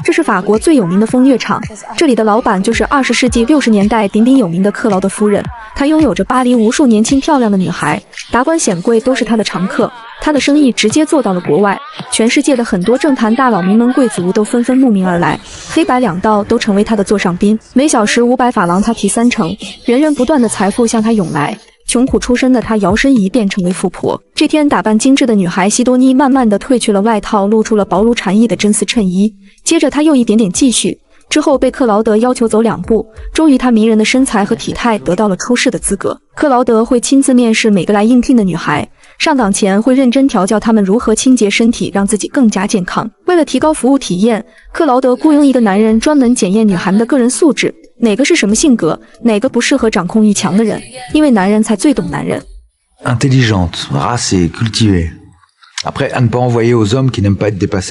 这是法国最有名的风月场，这里的老板就是20世纪60年代鼎鼎有名的克劳德夫人。她拥有着巴黎无数年轻漂亮的女孩，达官显贵都是她的常客。她的生意直接做到了国外，全世界的很多政坛大佬、名门贵族都纷纷慕名而来，黑白两道都成为她的座上宾。每小时500法郎，她提3成，源源不断的财富向她涌来。穷苦出身的她摇身一变成为富婆。这天，打扮精致的女孩西多妮慢慢地褪去了外套，露出了薄如蝉翼的真丝衬衣。接着，她又一点点继续，之后被克劳德要求走2步，终于她迷人的身材和体态得到了出世的资格。克劳德会亲自面试每个来应聘的女孩，上岗前会认真调教她们如何清洁身体，让自己更加健康。为了提高服务体验，克劳德雇佣一个男人专门检验女孩们的个人素质，哪个是什么性格，哪个不适合掌控欲强的人，因为男人才最懂男人。Intelligente, racée, cultivée. Après, à ne pas envoyer aux hommes qui n'aiment pas être dépassés.